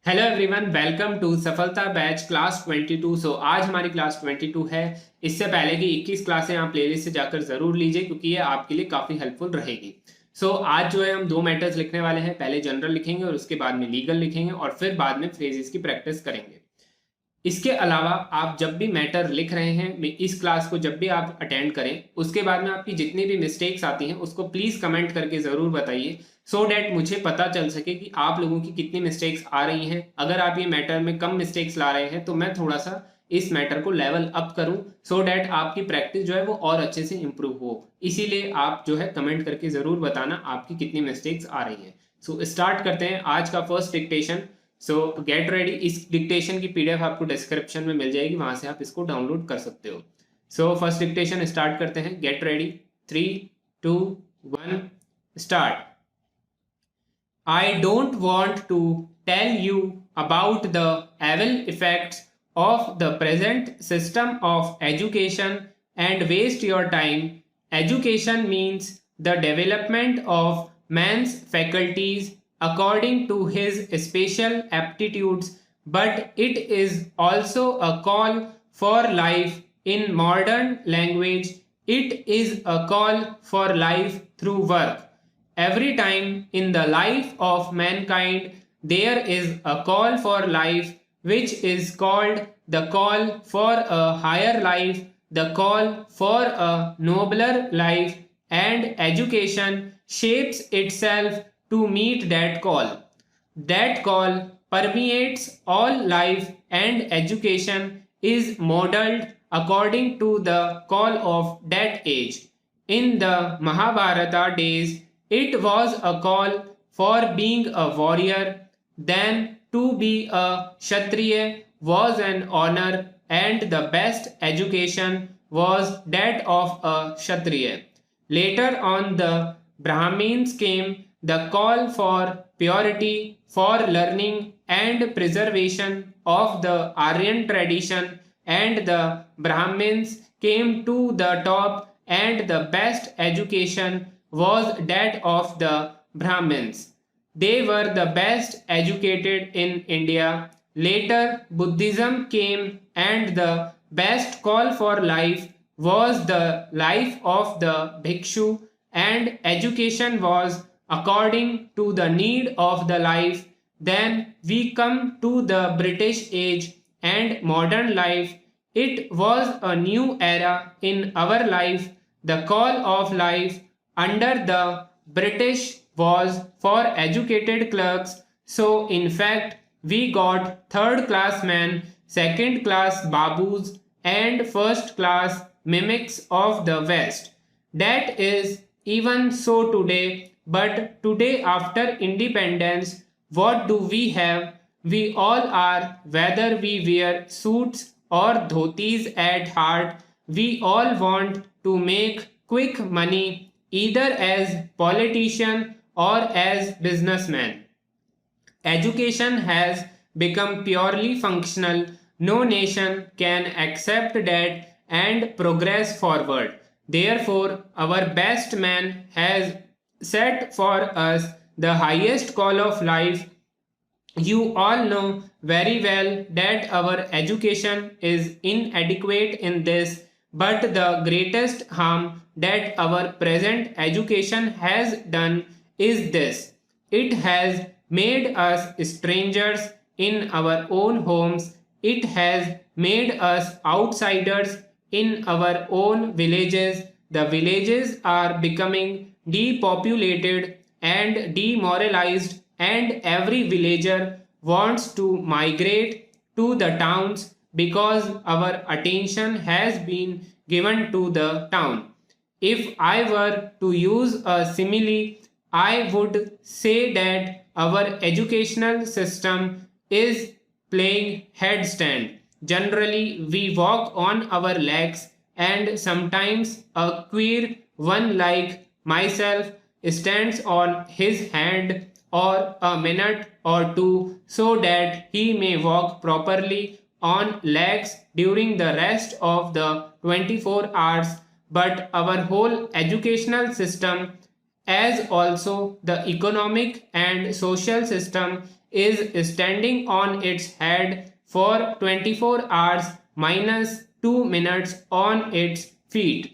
Hello everyone, welcome to सफलता batch class 22। आज हमारी क्लास 22 है। इससे पहले की 21 क्लासें आप प्लेलिस्ट से जाकर जरूर लीजिए क्योंकि ये आपके लिए काफ़ी हेल्पफुल रहेगी। आज जो है हम दो मैटर्स लिखने वाले हैं। पहले जनरल लिखेंगे और उसके बाद में लीगल लिखेंगे और फिर बाद में फ्रेजेस की प्रैक्टिस करेंगे। इसके अलावा आप जब भी मैटर लिख रहे हैं, इस क्लास को जब भी आप अटेंड करें, उसके बाद में आपकी जितनी भी मिस्टेक्स आती हैं उसको प्लीज़ कमेंट करके ज़रूर बताइए, सो डैट मुझे पता चल सके कि आप लोगों की कितनी मिस्टेक्स आ रही हैं। अगर आप ये मैटर में कम मिस्टेक्स ला रहे हैं तो मैं थोड़ा सा इस मैटर को लेवल अप करूं, सो डैट आपकी प्रैक्टिस जो है वो और अच्छे से इंप्रूव हो। इसीलिए आप जो है कमेंट करके ज़रूर बताना आपकी कितनी मिस्टेक्स आ रही हैं। स्टार्ट करते हैं आज का फर्स्ट डिक्टेशन। Get ready. इस डिक्टेशन की पीडीएफ आपको डिस्क्रिप्शन में मिल जाएगी, वहां से आप इसको डाउनलोड कर सकते हो। फर्स्ट डिक्टेशन स्टार्ट करते हैं। Gate ready. 3, 2, 1 start. I don't want to tell you about the evil effects of the present system of education and waste your time. Education means the development of man's faculties according to his special aptitudes, but it is also a call for life. In modern language, it is a call for life through work. Every time in the life of mankind there is a call for life, which is called the call for a higher life, the call for a nobler life, and education shapes itself to meet that call. That call permeates all life, and education is modeled according to the call of that age. In the Mahabharata days, it was a call for being a warrior. Then to be a Kshatriya was an honor, and the best education was that of a Kshatriya. Later on, the Brahmins came, the call for purity, for learning and preservation of the Aryan tradition, and the Brahmins came to the top, and the best education was that of the Brahmins. They were the best educated in India. Later, Buddhism came, and the best call for life was the life of the bhikshu, and education was according to the need of the life. Then we come to the British age and modern life. It was a new era in our life. The call of life under the British was for educated clerks. So, in fact, we got third class men, second class babus, and first class mimics of the West. That is even so today, but today, after independence, what do we have? We all are, whether we wear suits or dhotis at heart, we all want to make quick money either as politician or as businessman. Education has become purely functional. No nation can accept that and progress forward. Therefore, our best man has set for us the highest call of life. You all know very well that our education is inadequate in this, but the greatest harm that our present education has done is this: it has made us strangers in our own homes, it has made us outsiders in our own villages. The villages are becoming depopulated and demoralized, and every villager wants to migrate to the towns because our attention has been given to the town. If I were to use a simile, I would say that our educational system is playing headstand. Generally, we walk on our legs, and sometimes a queer one like myself stands on his hand or a minute or two so that he may walk properly on legs during the rest of the 24 hours. But our whole educational system, as also the economic and social system, is standing on its head for 24 hours minus 2 minutes on its feet.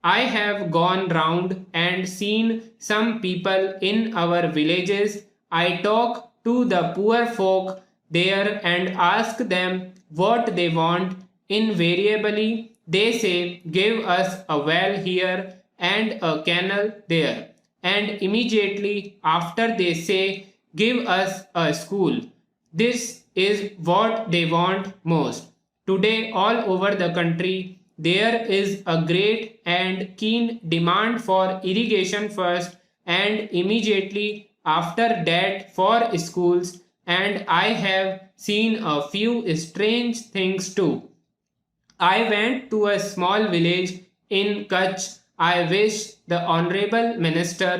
I have gone round and seen some people in our villages. I talk to the poor folk there and ask them what they want. Invariably, they say, "Give us a well here and a canal there." And immediately after, they say, "Give us a school." This is what they want most. Today, all over the country, there is a great and keen demand for irrigation first, and immediately after that for schools. And I have seen a few strange things too. I went to a small village in Kutch. I wish the Honorable Minister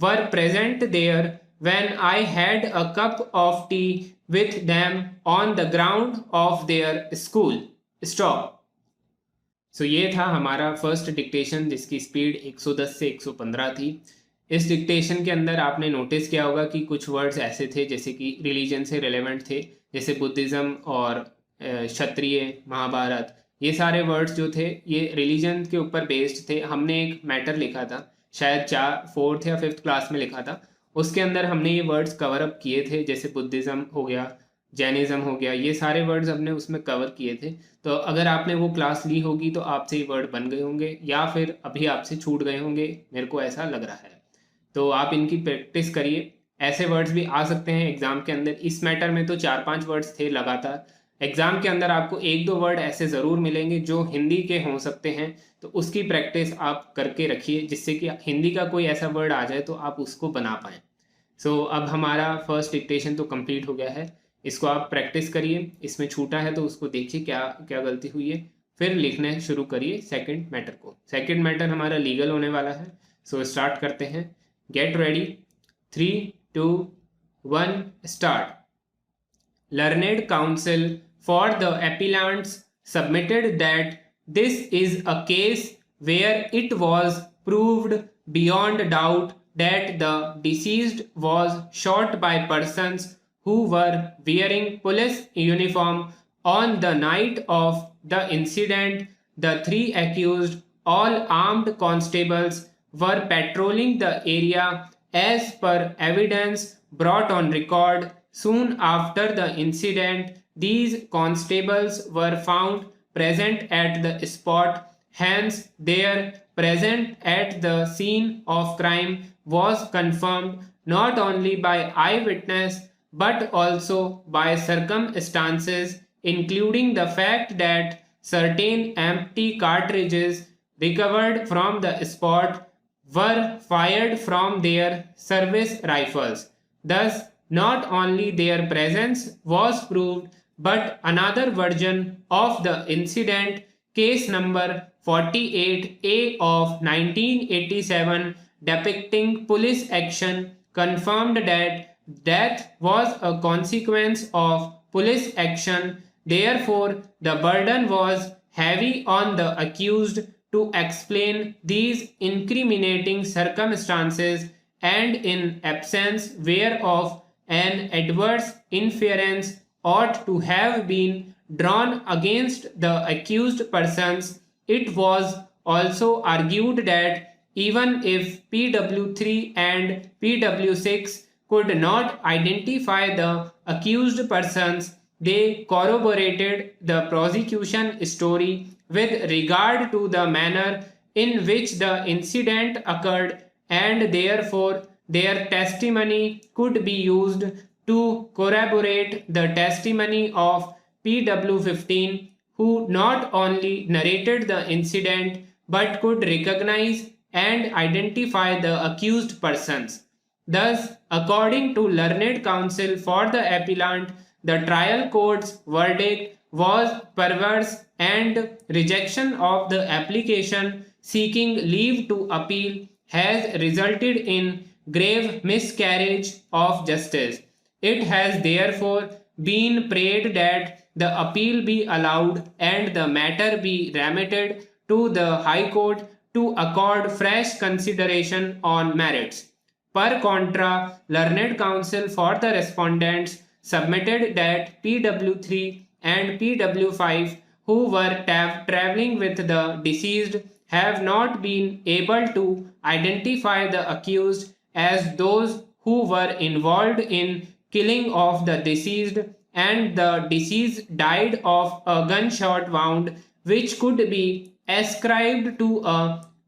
were present there when I had a cup of tea with them on the ground of their school. Stop. ये था हमारा first dictation जिसकी speed 110 से 115 थी. इस dictation के अंदर आपने नोटिस किया होगा कि कुछ वर्ड्स ऐसे थे जैसे कि रिलीजन से रिलेवेंट थे, जैसे बुद्धिज़्म और क्षत्रिय, महाभारत. ये सारे वर्ड्स जो थे ये रिलीजन के ऊपर बेस्ड थे. हमने एक मैटर लिखा था, शायद 4th या 5th क्लास में लिखा था. उसके अंदर हमने ये वर्ड्स कवर अप किए थे, जैसे बुद्धिज़्म हो गया, जैनिज़्म हो गया, ये सारे वर्ड्स हमने उसमें कवर किए थे. तो अगर आपने वो क्लास ली होगी तो आपसे ये वर्ड बन गए होंगे या फिर अभी आपसे छूट गए होंगे, मेरे को ऐसा लग रहा है. तो आप इनकी प्रैक्टिस करिए. ऐसे वर्ड्स भी आ सकते हैं एग्जाम के अंदर. इस मैटर में तो 4-5 वर्ड्स थे लगातार. एग्जाम के अंदर आपको 1-2 वर्ड ऐसे ज़रूर मिलेंगे जो हिंदी के हो सकते हैं, तो उसकी प्रैक्टिस आप करके रखिए जिससे कि हिंदी का कोई ऐसा वर्ड आ जाए तो आप उसको बना पाएँ. अब हमारा फर्स्ट डिक्टेशन तो कंप्लीट हो गया है. इसको आप प्रैक्टिस करिए. इसमें छूटा है तो उसको देखिए क्या क्या गलती हुई है, फिर लिखने शुरू करिए सेकंड मैटर को. सेकंड मैटर हमारा लीगल होने वाला है. स्टार्ट करते हैं. Gate ready. 3, 2, 1 start. Learned Counsel for the appellants submitted that this is a case where it was proved beyond doubt that the deceased was shot by persons who were wearing police uniform on the night of the incident. The 3 accused, all armed constables, were patrolling the area as per evidence brought on record. Soon after the incident, these constables were found present at the spot. Hence, their presence at the scene of crime was confirmed not only by eyewitness but also by circumstances, including the fact that certain empty cartridges recovered from the spot were fired from their service rifles. Thus, not only their presence was proved, but another version of the incident, case number 48A of 1987, depicting police action, confirmed that death was a consequence of police action. Therefore, the burden was heavy on the accused to explain these incriminating circumstances, and in absence whereof an adverse inference ought to have been drawn against the accused persons. It was also argued that even if PW3 and PW6 could not identify the accused persons, they corroborated the prosecution story with regard to the manner in which the incident occurred, and therefore their testimony could be used to corroborate the testimony of PW15, who not only narrated the incident but could recognize and identify the accused persons. Thus, according to learned counsel for the appellant, the trial court's verdict was perverse, and rejection of the application seeking leave to appeal has resulted in grave miscarriage of justice. It has therefore been prayed that the appeal be allowed and the matter be remitted to the High Court to accord fresh consideration on merits. Per contra, learned counsel for the respondents submitted that PW3 and PW5 who were traveling with the deceased have not been able to identify the accused as those who were involved in killing of the deceased, and the deceased died of a gunshot wound which could be ascribed to a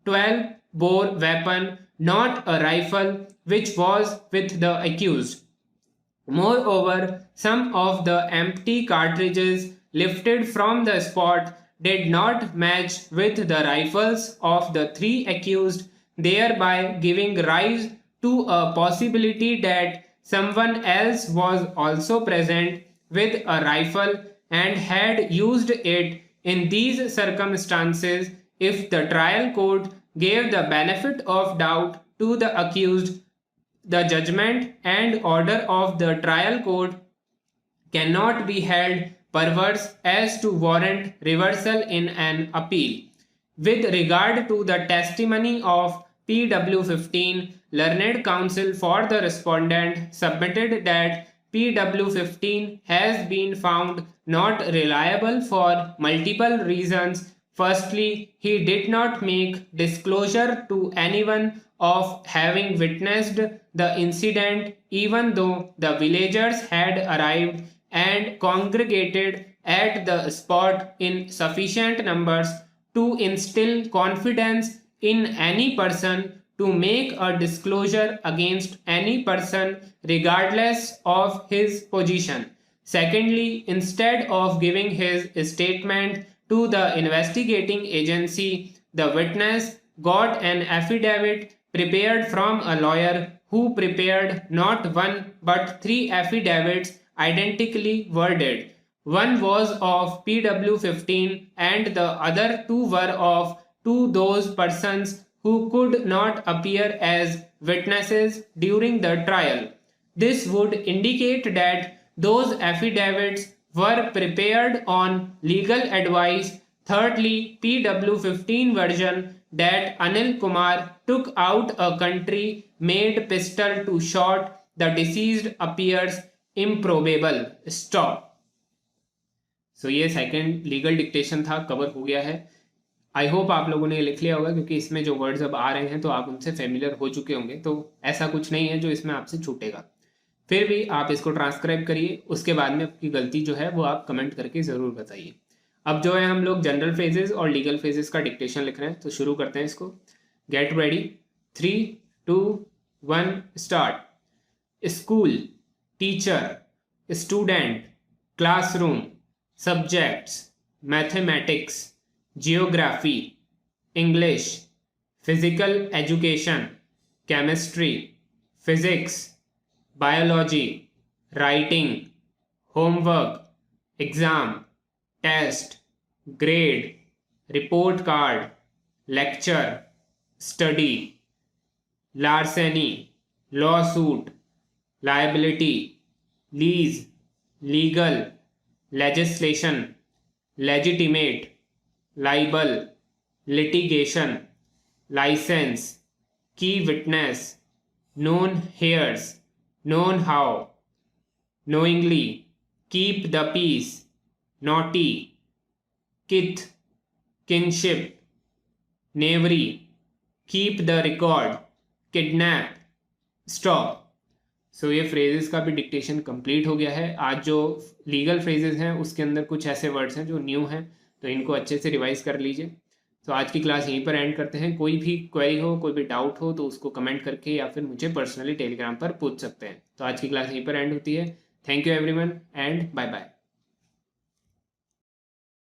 12 bore weapon, not a rifle, which was with the accused. Moreover, some of the empty cartridges lifted from the spot did not match with the rifles of the three accused, thereby giving rise to a possibility that someone else was also present with a rifle and had used it. In these circumstances, if the trial court gave the benefit of doubt to the accused, the judgment and order of the trial court cannot be held perverse as to warrant reversal in an appeal. With regard to the testimony of PW15, learned counsel for the respondent submitted that PW15 has been found not reliable for multiple reasons. Firstly, he did not make disclosure to anyone of having witnessed the incident, even though the villagers had arrived and congregated at the spot in sufficient numbers to instill confidence in any person to make a disclosure against any person regardless of his position. Secondly, instead of giving his statement to the investigating agency, the witness got an affidavit prepared from a lawyer who prepared not one but three affidavits identically worded. One was of PW15 and the other two were of those persons who could not appear as witnesses during the trial. This would indicate that those affidavits were prepared on legal advice. Thirdly, PW15 version that Anil Kumar took out a country made pistol to shoot the deceased appears improbable. Stop. So ये second legal dictation था, cover हो गया है. I hope आप लोगों ने लिख लिया होगा, क्योंकि इसमें जो वर्ड्स अब आ रहे हैं तो आप उनसे फेमिलियर हो चुके होंगे, तो ऐसा कुछ नहीं है जो इसमें आपसे छूटेगा. फिर भी आप इसको ट्रांसक्राइब करिए, उसके बाद में आपकी गलती जो है वो आप कमेंट करके ज़रूर बताइए. अब जो है हम लोग जनरल फ्रेजेस और लीगल फ्रेजेस का डिक्टेशन लिख रहे हैं, तो शुरू करते हैं इसको. Get ready. 3, 2, 1 start. School, teacher, student, classroom, subjects, mathematics, geography, English, physical education, chemistry, physics, biology, writing, homework, exam, test, grade, report card, lecture, study, larceny, lawsuit, liability, lease, legal, legislation, legitimate, liable, litigation, licence, key witness, known heirs, known how, knowingly, keep the peace, naughty, kith, kinship, knavery, keep the record, kidnap, stop. सो ये phrases का भी dictation complete हो गया है. आज जो legal phrases हैं उसके अंदर कुछ ऐसे वर्ड्स हैं जो न्यू हैं, तो इनको अच्छे से रिवाइज कर लीजिए. तो आज की क्लास यहीं पर एंड करते हैं. कोई भी क्वेरी हो, कोई भी डाउट हो, तो उसको कमेंट करके या फिर मुझे पर्सनली टेलीग्राम पर पूछ सकते हैं. तो आज की क्लास यहीं पर एंड होती है. Thank you everyone and bye bye.